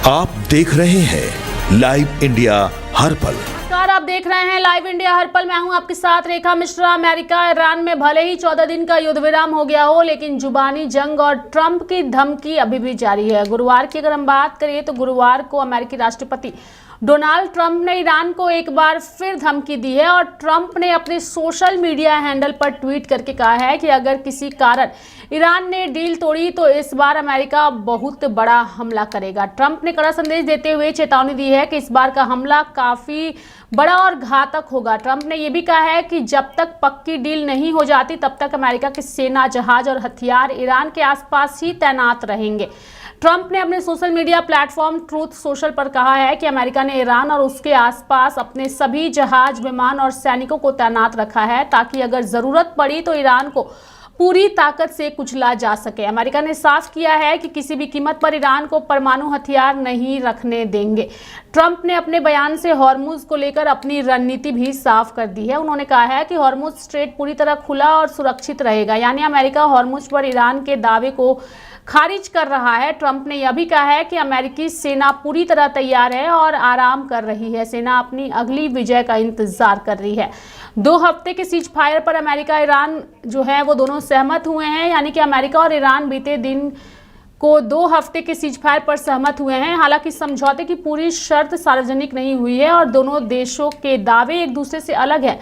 आप देख रहे हैं लाइव इंडिया हर पल। नमस्कार, आप देख रहे हैं लाइव इंडिया हर पल। मैं हूं आपके साथ रेखा मिश्रा। अमेरिका ईरान में भले ही 14 दिन का युद्ध विराम हो गया हो, लेकिन जुबानी जंग और ट्रंप की धमकी अभी भी जारी है। गुरुवार की अगर हम बात करें तो गुरुवार को अमेरिकी राष्ट्रपति डोनाल्ड ट्रंप ने ईरान को एक बार फिर धमकी दी है और ट्रंप ने अपने सोशल मीडिया हैंडल पर ट्वीट करके कहा है कि अगर किसी कारण ईरान ने डील तोड़ी तो इस बार अमेरिका बहुत बड़ा हमला करेगा। ट्रंप ने कड़ा संदेश देते हुए चेतावनी दी है कि इस बार का हमला काफी बड़ा और घातक होगा। ट्रंप ने यह भी कहा है कि जब तक पक्की डील नहीं हो जाती तब तक अमेरिका की सेना, जहाज और हथियार ईरान के आसपास ही तैनात रहेंगे। ट्रंप ने अपने social media platform truth social पर कहा है कि अमेरिका ने ईरान और उसके आसपास अपने सभी जहाज, विमान और सैनिकों को तैनात रखा है ताकि अगर जरूरत पड़ी तो ईरान को पूरी ताकत से कुचला जा सके। अमेरिका ने साफ किया है कि किसी भी कीमत पर ईरान को परमाणु हथियार नहीं रखने देंगे। ट्रंप ने अपने बयान से हॉर्मुज को लेकर अपनी रणनीति भी साफ कर दी है। उन्होंने कहा है कि हॉर्मुज स्ट्रेट पूरी तरह खुला और सुरक्षित रहेगा, यानी अमेरिका हॉर्मुज पर ईरान के दावे को खारिज कर रहा है। ट्रंप ने यह भी कहा है कि अमेरिकी सेना पूरी तरह तैयार है और आराम कर रही है। सेना अपनी अगली विजय का इंतजार कर रही है। 2 हफ्ते के सीज फायर पर अमेरिका ईरान जो है वो दोनों सहमत हुए हैं, यानी कि अमेरिका और ईरान बीते दिन को 2 हफ्ते के सीज फायर पर सहमत हुए हैं। हालांकि समझौते की पूरी शर्त सार्वजनिक नहीं हुई है और दोनों देशों के दावे एक दूसरे से अलग हैं।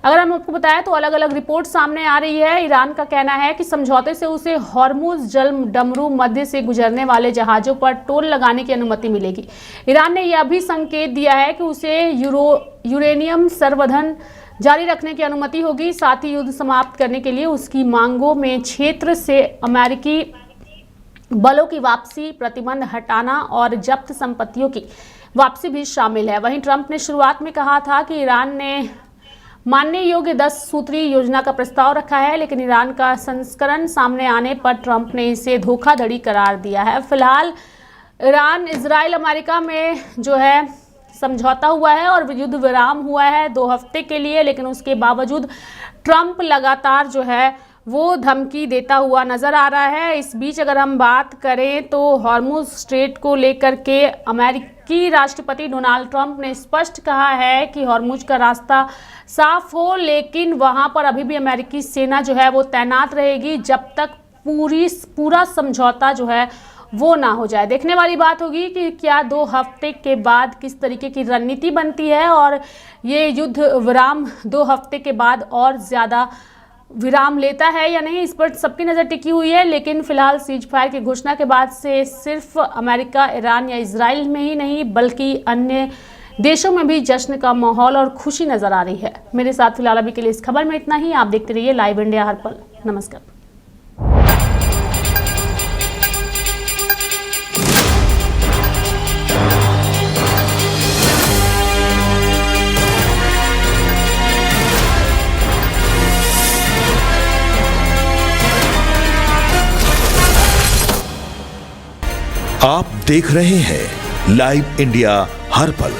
अगर हम आपको बताएं तो अलग अलग रिपोर्ट सामने आ रही है। ईरान का कहना है कि समझौते से उसे हॉर्मुज जल डमरू मध्य से गुजरने वाले जहाजों पर टोल लगाने की अनुमति मिलेगी। ईरान ने यह भी संकेत दिया है कि उसे यूरेनियम संवर्धन जारी रखने की अनुमति होगी। साथ ही युद्ध समाप्त करने के लिए उसकी मांगों में क्षेत्र से अमेरिकी बलों की वापसी, प्रतिबंध हटाना और जब्त संपत्तियों की वापसी भी शामिल है। वहीं ट्रंप ने शुरुआत में कहा था कि ईरान ने मानने योग्य 10 सूत्री योजना का प्रस्ताव रखा है, लेकिन ईरान का संस्करण सामने आने पर ट्रंप ने इसे धोखाधड़ी करार दिया है। फिलहाल ईरान, इजराइल, अमेरिका में जो है समझौता हुआ है और युद्ध विराम हुआ है 2 हफ्ते के लिए, लेकिन उसके बावजूद ट्रंप लगातार जो है वो धमकी देता हुआ नजर आ रहा है। इस बीच अगर हम बात करें तो हॉर्मुज स्ट्रेट को लेकर के अमेरिकी राष्ट्रपति डोनाल्ड ट्रंप ने स्पष्ट कहा है कि हॉर्मुज का रास्ता साफ हो, लेकिन वहां पर अभी भी अमेरिकी सेना जो है वो तैनात रहेगी जब तक पूरा समझौता जो है वो ना हो जाए। देखने वाली बात होगी कि क्या 2 हफ्ते के बाद किस तरीके की रणनीति बनती है और ये युद्ध विराम 2 हफ्ते के बाद और ज़्यादा विराम लेता है या नहीं, इस पर सबकी नज़र टिकी हुई है। लेकिन फिलहाल सीज फायर की घोषणा के बाद से सिर्फ अमेरिका, ईरान या इजराइल में ही नहीं बल्कि अन्य देशों में भी जश्न का माहौल और खुशी नजर आ रही है। मेरे साथ फिलहाल अभी के लिए इस खबर में इतना ही। आप देखते रहिए लाइव इंडिया हर पल। नमस्कार। आप देख रहे हैं लाइव इंडिया हर पल।